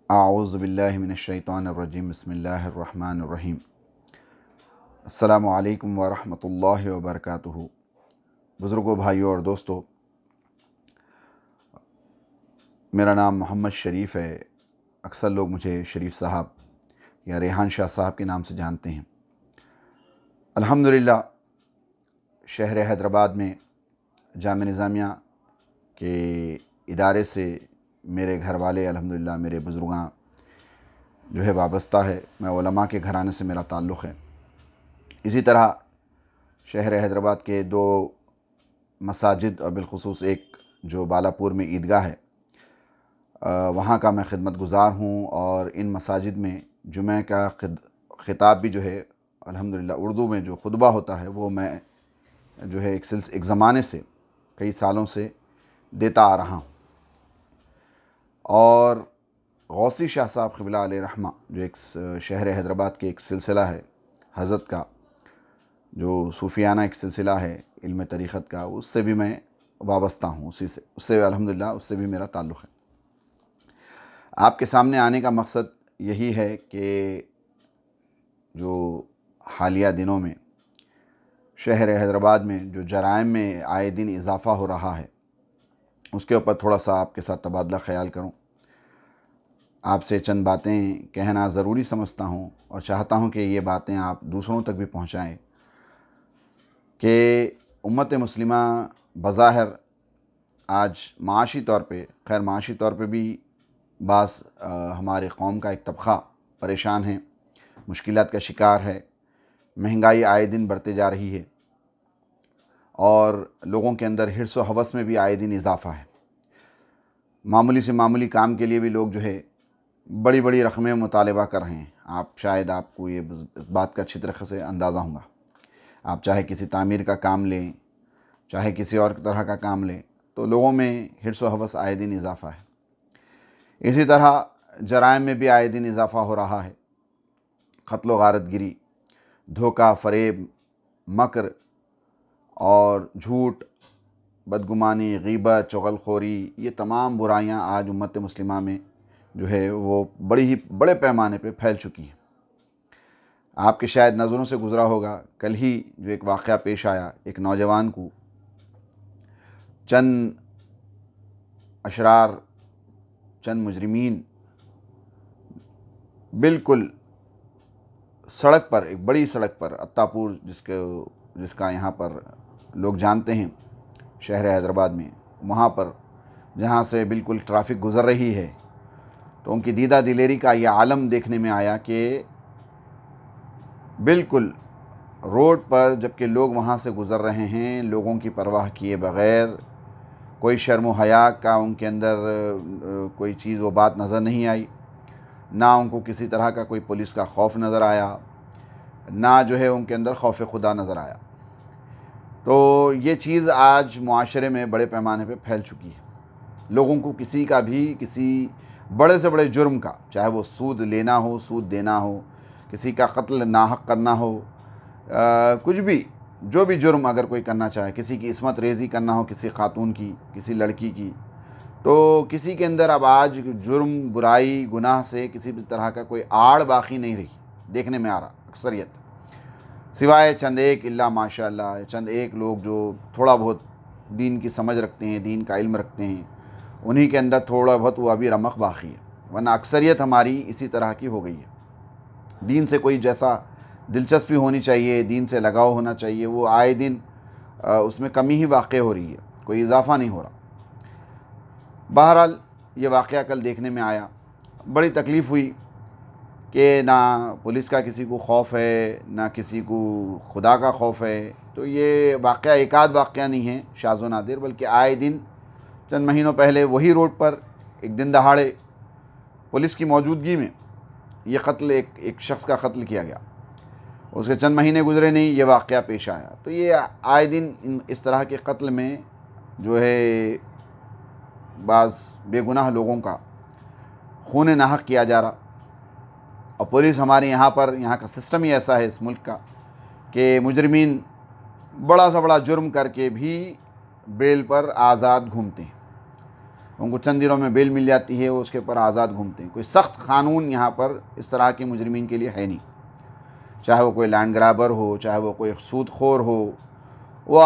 اعوذ باللہ من الشیطان الرجیم بسم اللہ الرحمن الرحیم السلام علیکم ورحمۃ اللہ وبرکاتہ۔ بزرگوں، بھائیوں اور دوستوں، میرا نام محمد شریف ہے۔ اکثر لوگ مجھے شریف صاحب یا ریحان شاہ صاحب کے نام سے جانتے ہیں۔ الحمدللہ شہر حیدرآباد میں جامعہ نظامیہ کے ادارے سے میرے گھر والے الحمدللہ میرے بزرگاں جو ہے وابستہ ہے۔ میں علماء کے گھرانے سے میرا تعلق ہے۔ اسی طرح شہر حیدرآباد کے دو مساجد اور بالخصوص ایک جو بالاپور میں عیدگاہ ہے، وہاں کا میں خدمت گزار ہوں، اور ان مساجد میں جمعہ کا خطاب بھی جو ہے الحمدللہ اردو میں جو خطبہ ہوتا ہے وہ میں جو ہے ایک زمانے سے کئی سالوں سے دیتا آ رہا ہوں۔ اور غوثی شاہ صاحب قبلہ علیہ رحمہ جو ایک شہر حیدرآباد کے ایک سلسلہ ہے حضرت کا، جو صوفیانہ ایک سلسلہ ہے علم طریقت کا، اس سے بھی میں وابستہ ہوں، اس سے الحمدللہ اس سے بھی میرا تعلق ہے۔ آپ کے سامنے آنے کا مقصد یہی ہے کہ جو حالیہ دنوں میں شہر حیدرآباد میں جو جرائم میں آئے دن اضافہ ہو رہا ہے، اس کے اوپر تھوڑا سا آپ کے ساتھ تبادلہ خیال کروں۔ آپ سے چند باتیں کہنا ضروری سمجھتا ہوں اور چاہتا ہوں کہ یہ باتیں آپ دوسروں تک بھی پہنچائیں کہ امت مسلمہ بظاہر آج معاشی طور پہ، خیر معاشی طور پہ بھی بعض ہمارے قوم کا ایک طبقہ پریشان ہے، مشکلات کا شکار ہے، مہنگائی آئے دن بڑھتے جا رہی ہے، اور لوگوں کے اندر حرص و ہوس میں بھی آئے دن اضافہ ہے۔ معمولی سے معمولی کام کے لیے بھی لوگ جو ہے بڑی بڑی رقمیں مطالبہ کر رہے ہیں۔ آپ کو یہ بات کا اچھی طرح سے اندازہ ہوگا۔ آپ چاہے کسی تعمیر کا کام لیں، چاہے کسی اور طرح کا کام لیں، تو لوگوں میں حرص و ہوس آئے دن اضافہ ہے۔ اسی طرح جرائم میں بھی آئے دن اضافہ ہو رہا ہے۔ قتل و غارت گری، دھوکہ، فریب، مکر اور جھوٹ، بدگمانی، غیبت، چغل خوری، یہ تمام برائیاں آج امت مسلمہ میں جو ہے وہ بڑے پیمانے پہ پھیل چکی ہیں۔ آپ کے شاید نظروں سے گزرا ہوگا، کل ہی جو ایک واقعہ پیش آیا، ایک نوجوان کو چند اشرار، چند مجرمین بالکل سڑک پر، ایک بڑی سڑک پر، اتاپور جس کا یہاں پر لوگ جانتے ہیں شہر حیدرآباد میں، وہاں پر جہاں سے بالکل ٹریفک گزر رہی ہے، تو ان کی دیدہ دلیری کا یہ عالم دیکھنے میں آیا کہ بالکل روڈ پر جبکہ لوگ وہاں سے گزر رہے ہیں، لوگوں کی پرواہ کیے بغیر، کوئی شرم و حیا کا ان کے اندر کوئی چیز و بات نظر نہیں آئی، نہ ان کو کسی طرح کا کوئی پولیس کا خوف نظر آیا، نہ جو ہے ان کے اندر خوف خدا نظر آیا۔ تو یہ چیز آج معاشرے میں بڑے پیمانے پہ پھیل چکی ہے۔ لوگوں کو کسی کا بھی کسی بڑے سے بڑے جرم کا، چاہے وہ سود لینا ہو، سود دینا ہو، کسی کا قتل ناحق کرنا ہو، کچھ بھی، جو بھی جرم اگر کوئی کرنا چاہے، کسی کی عصمت ریزی کرنا ہو، کسی خاتون کی، کسی لڑکی کی، تو کسی کے اندر اب آج جرم، برائی، گناہ سے کسی بھی طرح کا کوئی آڑ باقی نہیں رہی دیکھنے میں آ رہا اکثریت، سوائے چند ایک، الا ماشاء اللہ چند ایک لوگ جو تھوڑا بہت دین کی سمجھ رکھتے ہیں، دین کا علم رکھتے ہیں، انہی کے اندر تھوڑا بہت وہ ابھی رمق باقی ہے، ورنہ اکثریت ہماری اسی طرح کی ہو گئی ہے۔ دین سے کوئی جیسا دلچسپی ہونی چاہیے، دین سے لگاؤ ہونا چاہیے، وہ آئے دن اس میں کمی ہی واقع ہو رہی ہے، کوئی اضافہ نہیں ہو رہا۔ بہرحال یہ واقعہ کل دیکھنے میں آیا، بڑی تکلیف ہوئی کہ نہ پولیس کا کسی کو خوف ہے، نہ کسی کو خدا کا خوف ہے۔ تو یہ واقعہ ایک آدھ واقعہ نہیں ہے شاذ و نادر، بلکہ آئے دن چند مہینوں پہلے وہی روڈ پر ایک دن دہاڑے پولیس کی موجودگی میں یہ قتل، ایک شخص کا قتل کیا گیا، اس کے چند مہینے گزرے نہیں یہ واقعہ پیش آیا۔ تو یہ آئے دن اس طرح کے قتل میں جو ہے بعض بے گناہ لوگوں کا خون ناحق کیا جا رہا، اور پولیس ہمارے یہاں کا سسٹم ہی ایسا ہے اس ملک کا کہ مجرمین بڑا سا بڑا جرم کر کے بھی بیل پر آزاد گھومتے ہیں۔ ان کو چند دنوں میں بیل مل جاتی ہے، وہ اس کے اوپر آزاد گھومتے ہیں۔ کوئی سخت قانون یہاں پر اس طرح کے مجرمین کے لیے ہے نہیں، چاہے وہ کوئی لینڈ گرابر ہو، چاہے وہ کوئی سود خور ہو، وہ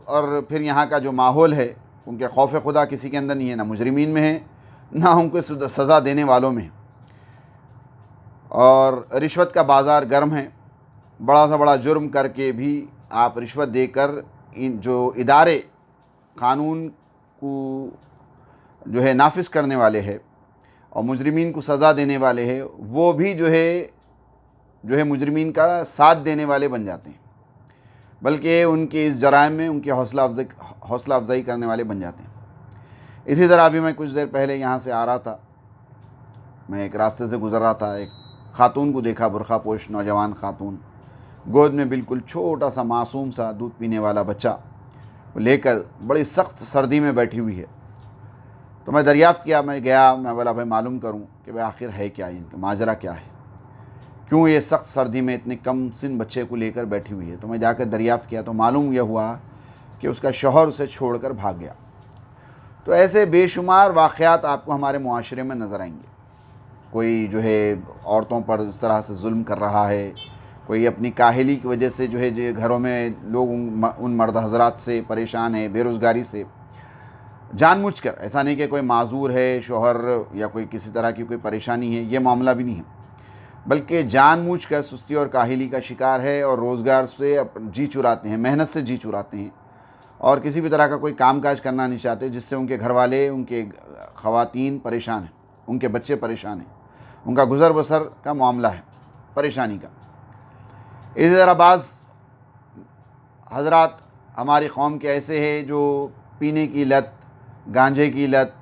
اور پھر یہاں کا جو ماحول ہے، ان کے خوف خدا کسی کے اندر نہیں ہے، نہ مجرمین میں ہے نہ ان کو سزا دینے والوں میں ہے۔ اور رشوت کا بازار گرم ہے، بڑا سے بڑا جرم کر کے بھی آپ رشوت دے کر ان جو ادارے قانون کو جو ہے نافذ کرنے والے ہیں اور مجرمین کو سزا دینے والے ہیں، وہ بھی جو ہے مجرمین کا ساتھ دینے والے بن جاتے ہیں، بلکہ ان کے اس جرائم میں ان کی حوصلہ افزائی کرنے والے بن جاتے ہیں۔ اسی طرح ابھی میں کچھ دیر پہلے یہاں سے آ رہا تھا، میں ایک راستے سے گزر رہا تھا، ایک خاتون کو دیکھا، برقع پوش نوجوان خاتون، گود میں بالکل چھوٹا سا معصوم سا دودھ پینے والا بچہ لے کر بڑی سخت سردی میں بیٹھی ہوئی ہے۔ تو میں دریافت کیا، میں گیا، میں بولا بھائی معلوم کروں کہ بھائی آخر ہے کیا، ان کا ماجرا کیا ہے، کیوں یہ سخت سردی میں اتنے کم سن بچے کو لے کر بیٹھی ہوئی ہے۔ تو میں جا کر دریافت کیا تو معلوم یہ ہوا کہ اس کا شوہر اسے چھوڑ کر بھاگ گیا۔ تو ایسے بے شمار واقعات آپ کو ہمارے معاشرے میں نظر آئیں گے۔ کوئی جو ہے عورتوں پر اس طرح سے ظلم کر رہا ہے، کوئی اپنی کاہلی کی وجہ سے جو ہے گھروں میں لوگ ان مرد حضرات سے پریشان ہیں، بے روزگاری سے، جان مجھ کر، ایسا نہیں کہ کوئی معذور ہے شوہر یا کوئی کسی طرح کی کوئی پریشانی ہے، یہ معاملہ بھی نہیں ہے، بلکہ جان مجھ کر سستی اور کاہلی کا شکار ہے اور روزگار سے جی چراتے ہیں، محنت سے جی چراتے ہیں اور کسی بھی طرح کا کوئی کام کاج کرنا نہیں چاہتے، جس سے ان کے گھر والے، ان کے خواتین پریشان ہیں، ان کے بچے پریشان ہیں، ان کا گزر بسر کا معاملہ ہے پریشانی کا۔ اسی طرح بعض حضرات ہماری قوم کے ایسے ہیں جو پینے کی لت، گانجے کی لت،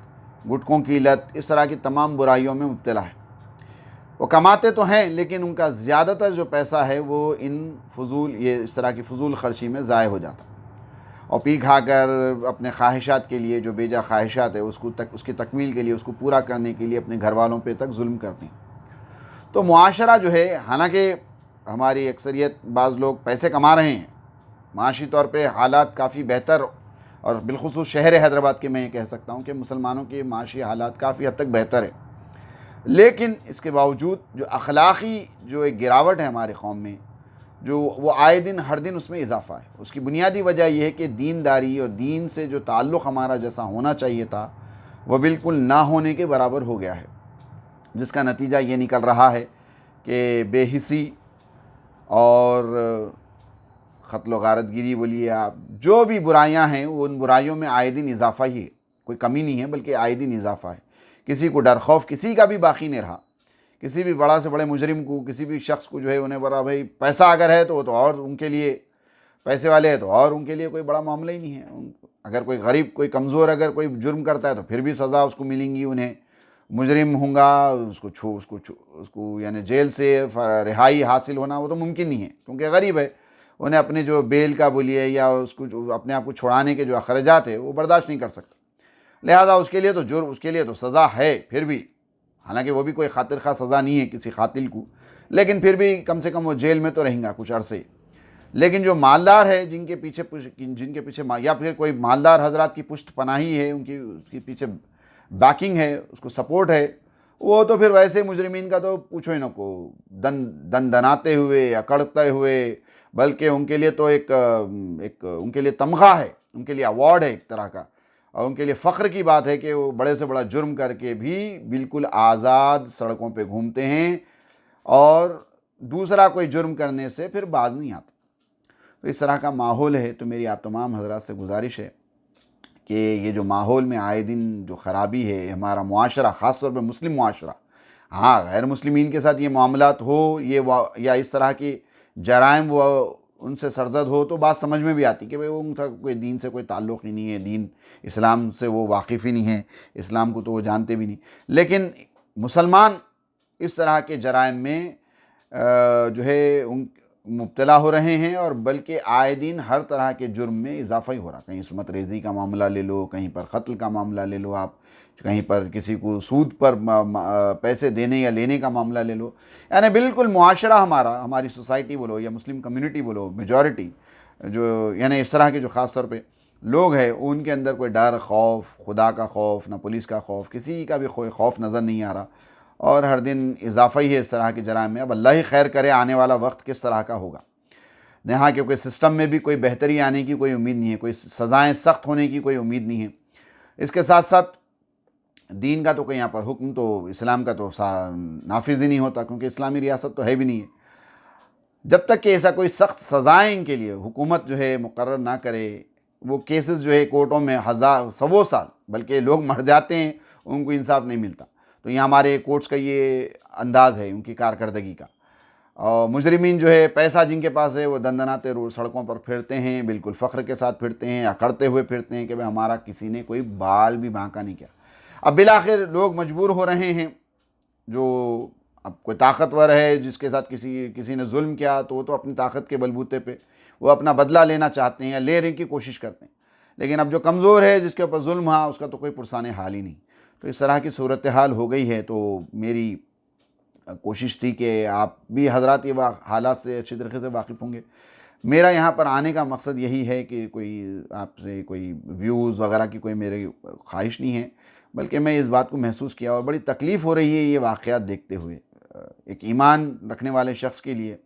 گٹکوں کی لت، اس طرح کی تمام برائیوں میں مبتلا ہے۔ وہ کماتے تو ہیں لیکن ان کا زیادہ تر جو پیسہ ہے وہ اس طرح کی فضول خرچی میں ضائع ہو جاتا، اور پی کھا کر اپنے خواہشات کے لیے، جو بیجا خواہشات ہے اس کی تکمیل کے لیے، اس کو پورا کرنے کے لیے اپنے گھر والوں پہ تک ظلم کرتے ہیں۔ تو معاشرہ جو ہے، حالانکہ ہماری اکثریت بعض لوگ پیسے کما رہے ہیں، معاشی طور پہ حالات کافی بہتر، اور بالخصوص شہر حیدرآباد کے میں یہ کہہ سکتا ہوں کہ مسلمانوں کے معاشی حالات کافی حد تک بہتر ہے، لیکن اس کے باوجود جو اخلاقی جو ایک گراوٹ ہے ہمارے قوم میں، جو وہ آئے دن ہر دن اس میں اضافہ ہے۔ اس کی بنیادی وجہ یہ ہے کہ دینداری اور دین سے جو تعلق ہمارا جیسا ہونا چاہیے تھا وہ بالکل نہ ہونے کے برابر ہو گیا ہے، جس کا نتیجہ یہ نکل رہا ہے کہ بے حسی اور قتل و غارت گیری بولیے آپ، جو بھی برائیاں ہیں وہ ان برائیوں میں آئے دن اضافہ ہی ہے، کوئی کمی نہیں ہے بلکہ آئے دن اضافہ ہے۔ کسی کو ڈر خوف کسی کا بھی باقی نہیں رہا، کسی بھی بڑا سے بڑے مجرم کو، کسی بھی شخص کو جو ہے انہیں بڑا بھائی پیسہ اگر ہے تو اور ان کے لیے، پیسے والے ہیں تو اور ان کے لیے کوئی بڑا معاملہ ہی نہیں ہے۔ اگر کوئی غریب، کوئی کمزور اگر کوئی جرم کرتا ہے تو پھر بھی سزا اس کو ملیں گی، انہیں مجرم ہوں گا اس کو یعنی جیل سے رہائی حاصل ہونا وہ تو ممکن نہیں ہے، کیونکہ غریب ہے، انہیں اپنے جو بیل کا بولیے یا اس کو جو اپنے آپ کو چھڑانے کے جو اخراجات ہے وہ برداشت نہیں کر سکتا، لہذا اس کے لیے تو سزا ہے پھر بھی، حالانکہ وہ بھی کوئی خاطر خواہ سزا نہیں ہے کسی قاتل کو، لیکن پھر بھی کم سے کم وہ جیل میں تو رہیں گا کچھ عرصے۔ لیکن جو مالدار ہے، جن کے پیچھے یا پھر کوئی مالدار حضرات کی پشت پناہی ہے، اس کے پیچھے بیکنگ ہے، اس کو سپورٹ ہے، وہ تو پھر ویسے مجرمین کا تو پوچھو ہی نہ کو، دن دناتے ہوئے، اکڑتے ہوئے، بلکہ ان کے لیے تو ایک ان کے لیے تمغہ ہے، ان کے لیے ایوارڈ ہے ایک طرح کا، اور ان کے لیے فخر کی بات ہے کہ وہ بڑے سے بڑا جرم کر کے بھی بالکل آزاد سڑکوں پہ گھومتے ہیں اور دوسرا کوئی جرم کرنے سے پھر باز نہیں آتا۔ تو اس طرح کا ماحول ہے۔ تو میری آپ تمام حضرات سے گزارش ہے کہ یہ جو ماحول میں آئے دن جو خرابی ہے ہمارا معاشرہ، خاص طور پہ مسلم معاشرہ، ہاں غیر مسلمین کے ساتھ یہ معاملات ہو یا اس طرح کی جرائم وہ ان سے سرزد ہو تو بات سمجھ میں بھی آتی کہ ان کا کوئی دین سے کوئی تعلق ہی نہیں ہے، دین اسلام سے وہ واقف ہی نہیں ہے، اسلام کو تو وہ جانتے بھی نہیں، لیکن مسلمان اس طرح کے جرائم میں جو ہے مبتلا ہو رہے ہیں، اور بلکہ آئے دن ہر طرح کے جرم میں اضافہ ہی ہو رہا ہے۔ کہیں عصمت ریزی کا معاملہ لے لو، کہیں پر قتل کا معاملہ لے لو آپ، کہیں پر کسی کو سود پر پیسے دینے یا لینے کا معاملہ لے لو، یعنی بالکل معاشرہ ہماری سوسائٹی بولو یا مسلم کمیونٹی بولو، میجورٹی جو یعنی اس طرح کے جو خاص طور پہ لوگ ہیں ان کے اندر کوئی ڈر، خوف، خدا کا خوف، نہ پولیس کا خوف، کسی کا بھی خوف نظر نہیں آ رہا، اور ہر دن اضافہ ہی ہے اس طرح کے جرائم میں۔ اب اللہ ہی خیر کرے آنے والا وقت کس طرح کا ہوگا۔ یہاں کے کوئی سسٹم میں بھی کوئی بہتری آنے کی کوئی امید نہیں ہے، کوئی سزائیں سخت ہونے کی کوئی امید نہیں ہے۔ اس کے ساتھ ساتھ دین کا تو کوئی یہاں پر حکم تو اسلام کا تو نافذ ہی نہیں ہوتا، کیونکہ اسلامی ریاست تو ہے بھی نہیں ہے۔ جب تک کہ ایسا کوئی سخت سزائیں ان کے لیے حکومت جو ہے مقرر نہ کرے، وہ کیسز جو ہے کورٹوں میں سو سال بلکہ لوگ مر جاتے ہیں، ان کو انصاف نہیں ملتا۔ تو یہ ہمارے کورٹس کا یہ انداز ہے ان کی کارکردگی کا۔ اور مجرمین جو ہے پیسہ جن کے پاس ہے وہ دندناتے سڑکوں پر پھرتے ہیں، بالکل فخر کے ساتھ پھرتے ہیں، اکڑتے ہوئے پھرتے ہیں کہ بھئی ہمارا کسی نے کوئی بال بھی بانکا نہیں کیا۔ اب بالآخر لوگ مجبور ہو رہے ہیں، جو اب کوئی طاقتور ہے جس کے ساتھ کسی نے ظلم کیا تو وہ تو اپنی طاقت کے بلبوتے پہ وہ اپنا بدلہ لینا چاہتے ہیں یا لینے کی کوشش کرتے ہیں، لیکن اب جو کمزور ہے جس کے اوپر ظلم ہوا اس کا تو کوئی پرسان حال ہی نہیں۔ تو اس طرح کی صورتحال ہو گئی ہے۔ تو میری کوشش تھی کہ آپ بھی حضرات یہ حالات سے اچھی طریقے سے واقف ہوں گے۔ میرا یہاں پر آنے کا مقصد یہی ہے کہ کوئی آپ سے کوئی ویوز وغیرہ کی کوئی میری خواہش نہیں ہے، بلکہ میں اس بات کو محسوس کیا اور بڑی تکلیف ہو رہی ہے یہ واقعات دیکھتے ہوئے۔ ایک ایمان رکھنے والے شخص کے لیے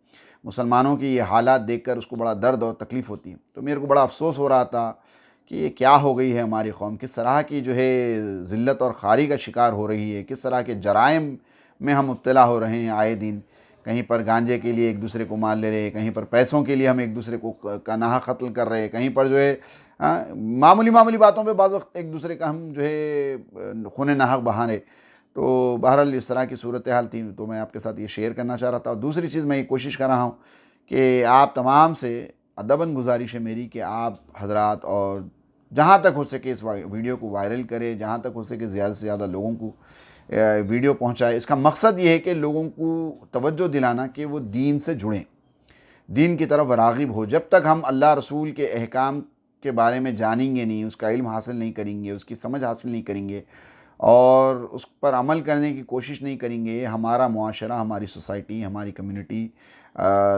مسلمانوں کی یہ حالات دیکھ کر اس کو بڑا درد اور تکلیف ہوتی ہے۔ تو میرے کو بڑا افسوس ہو رہا تھا کہ یہ کیا ہو گئی ہے ہماری قوم، کس طرح کی جو ہے ذلت اور خواری کا شکار ہو رہی ہے، کس طرح کے جرائم میں ہم مبتلا ہو رہے ہیں آئے دن۔ کہیں پر گانجے کے لیے ایک دوسرے کو مار لے رہے، کہیں پر پیسوں کے لیے ہم ایک دوسرے کو ناحق قتل کر رہے، کہیں پر جو ہے معمولی باتوں پہ بعض وقت ایک دوسرے کا ہم جو ہے خون ناحق بہا رہے۔ تو بہرحال اس طرح کی صورتحال تھی، تو میں آپ کے ساتھ یہ شیئر کرنا چاہ رہا تھا۔ اور دوسری چیز میں یہ کوشش کر رہا ہوں کہ آپ تمام سے ادباً گزارش ہے میری کہ آپ حضرات اور جہاں تک ہو سکے اس ویڈیو کو وائرل کرے، جہاں تک ہو سکے زیادہ سے زیادہ لوگوں کو ویڈیو پہنچائے۔ اس کا مقصد یہ ہے کہ لوگوں کو توجہ دلانا کہ وہ دین سے جڑیں، دین کی طرف راغب ہو۔ جب تک ہم اللہ رسول کے احکام کے بارے میں جانیں گے نہیں، اس کا علم حاصل نہیں کریں گے، اس کی سمجھ حاصل نہیں کریں گے اور اس پر عمل کرنے کی کوشش نہیں کریں گے، ہمارا معاشرہ، ہماری سوسائٹی، ہماری کمیونٹی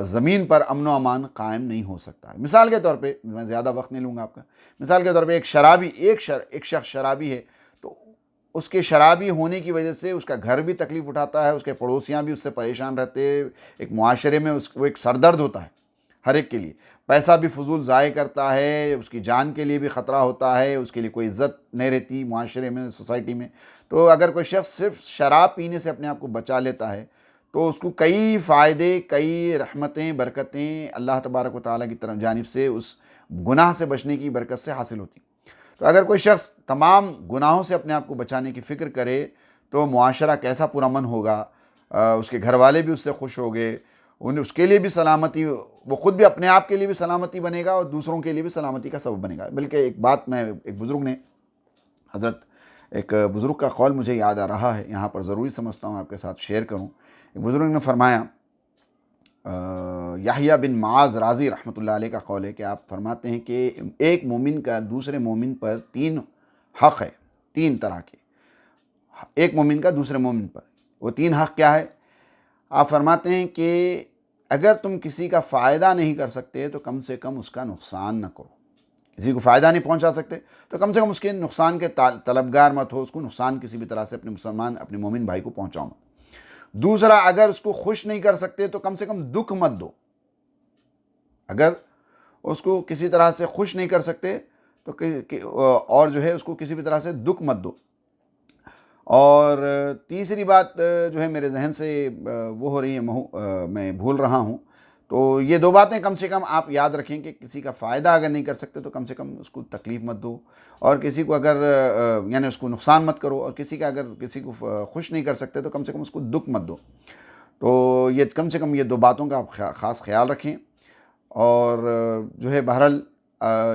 زمین پر امن و امان قائم نہیں ہو سکتا ہے۔ مثال کے طور پہ میں زیادہ وقت نہیں لوں گا آپ کا، مثال کے طور پہ ایک شخص شرابی ہے، تو اس کے شرابی ہونے کی وجہ سے اس کا گھر بھی تکلیف اٹھاتا ہے، اس کے پڑوسیاں بھی اس سے پریشان رہتے ہیں، ایک معاشرے میں وہ ایک سردرد ہوتا ہے ہر ایک کے لیے، پیسہ بھی فضول ضائع کرتا ہے، اس کی جان کے لیے بھی خطرہ ہوتا ہے، اس کے لیے کوئی عزت نہیں رہتی معاشرے میں، سوسائٹی میں۔ تو اگر کوئی شخص صرف شراب پینے سے اپنے آپ کو بچا لیتا ہے تو اس کو کئی فائدے، کئی رحمتیں، برکتیں اللہ تبارک و تعالیٰ کی طرف جانب سے اس گناہ سے بچنے کی برکت سے حاصل ہوتی ہیں۔ تو اگر کوئی شخص تمام گناہوں سے اپنے آپ کو بچانے کی فکر کرے تو معاشرہ کیسا پرامن ہوگا، اس کے گھر والے بھی اس سے خوش ہو گئے، اس کے لیے بھی سلامتی، وہ خود بھی اپنے آپ کے لیے بھی سلامتی بنے گا اور دوسروں کے لیے بھی سلامتی کا سبب بنے گا۔ بلکہ ایک بات میں ایک بزرگ نے ایک بزرگ کا قول مجھے یاد آ رہا ہے، یہاں پر ضروری سمجھتا ہوں آپ کے ساتھ شیئر کروں۔ ایک بزرگ نے فرمایا، یحییٰ بن معاذ رازی رحمۃ اللہ علیہ کا قول ہے کہ آپ فرماتے ہیں کہ ایک مومن کا دوسرے مومن پر 3 حق ہے، 3 طرح کے۔ ایک مومن کا دوسرے مومن پر وہ 3 حق کیا ہے؟ آپ فرماتے ہیں کہ اگر تم کسی کا فائدہ نہیں کر سکتے تو کم سے کم اس کا نقصان نہ کرو۔ کسی کو فائدہ نہیں پہنچا سکتے تو کم سے کم اس کے نقصان کے طلبگار مت ہو، اس کو نقصان کسی بھی طرح سے اپنے مومن بھائی کو پہنچاؤ مت۔ دوسرا، اگر اس کو خوش نہیں کر سکتے تو کم سے کم دکھ مت دو۔ اگر اس کو کسی طرح سے خوش نہیں کر سکتے تو اور جو ہے اس کو کسی بھی طرح سے دکھ مت دو۔ اور تیسری بات جو ہے میرے ذہن سے وہ ہو رہی ہے، میں بھول رہا ہوں، تو یہ 2 باتیں کم سے کم آپ یاد رکھیں کہ کسی کا فائدہ اگر نہیں کر سکتے تو کم سے کم اس کو تکلیف مت دو، اور کسی کو اگر یعنی اس کو نقصان مت کرو، اور اگر کسی کو خوش نہیں کر سکتے تو کم سے کم اس کو دکھ مت دو۔ تو یہ کم سے کم یہ 2 باتوں کا آپ خاص خیال رکھیں، اور جو ہے بہرحال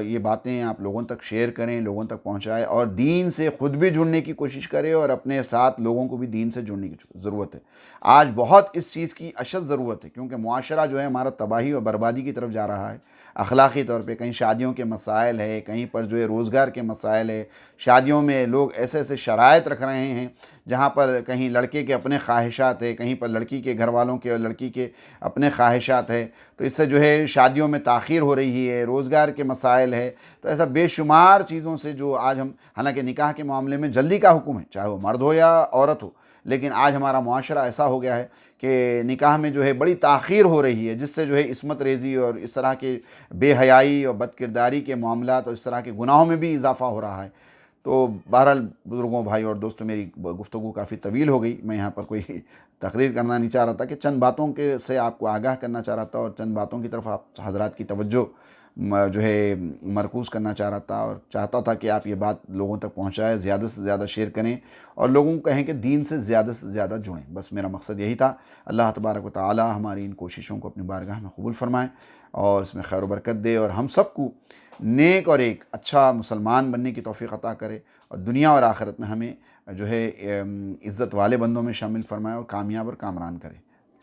یہ باتیں آپ لوگوں تک شیئر کریں، لوگوں تک پہنچائیں، اور دین سے خود بھی جڑنے کی کوشش کریں اور اپنے ساتھ لوگوں کو بھی دین سے جڑنے کی ضرورت ہے۔ آج بہت اس چیز کی اشد ضرورت ہے، کیونکہ معاشرہ جو ہے ہمارا تباہی اور بربادی کی طرف جا رہا ہے اخلاقی طور پہ۔ کہیں شادیوں کے مسائل ہے، کہیں پر جو ہے روزگار کے مسائل ہے، شادیوں میں لوگ ایسے شرائط رکھ رہے ہیں جہاں پر کہیں لڑکے کے اپنے خواہشات ہے، کہیں پر لڑکی کے گھر والوں کے اور لڑکی کے اپنے خواہشات ہے، تو اس سے جو ہے شادیوں میں تاخیر ہو رہی ہے، روزگار کے مسائل ہے، تو ایسا بے شمار چیزوں سے جو آج ہم، حالانکہ نکاح کے معاملے میں جلدی کا حکم ہے، چاہے وہ مرد ہو یا عورت ہو، لیکن آج ہمارا معاشرہ ایسا ہو گیا ہے کہ نکاح میں جو ہے بڑی تاخیر ہو رہی ہے، جس سے جو ہے عصمت ریزی اور اس طرح کے بے حیائی اور بد کرداری کے معاملات اور اس طرح کے گناہوں میں بھی اضافہ ہو رہا ہے۔ تو بہرحال بزرگوں، بھائی اور دوستوں، میری گفتگو کافی طویل ہو گئی، میں یہاں پر کوئی تقریر کرنا نہیں چاہ رہا تھا، کہ چند باتوں کے سے آپ کو آگاہ کرنا چاہ رہا تھا اور چند باتوں کی طرف آپ حضرات کی توجہ جو ہے مرکوز کرنا چاہ رہا تھا، اور چاہتا تھا کہ آپ یہ بات لوگوں تک پہنچائیں، زیادہ سے زیادہ شیئر کریں اور لوگوں کو کہیں کہ دین سے زیادہ جڑیں، بس میرا مقصد یہی تھا۔ اللہ تبارک و تعالی ہماری ان کوششوں کو اپنی بارگاہ میں قبول فرمائیں اور اس میں خیر و برکت دے، اور ہم سب کو نیک اور ایک اچھا مسلمان بننے کی توفیق عطا کرے، اور دنیا اور آخرت میں ہمیں جو ہے عزت والے بندوں میں شامل فرمائے اور کامیاب اور کامران کرے۔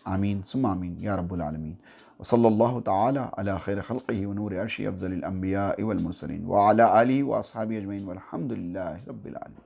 آمین ثم آمین یا رب العالمین۔ وصلی اللہ تعالی علی خیر خلقہ ونور عرشہ افضل الانبیاء والمرسلین وعلی آلہ واصحابہ اجمعین والحمد للہ رب العالمین۔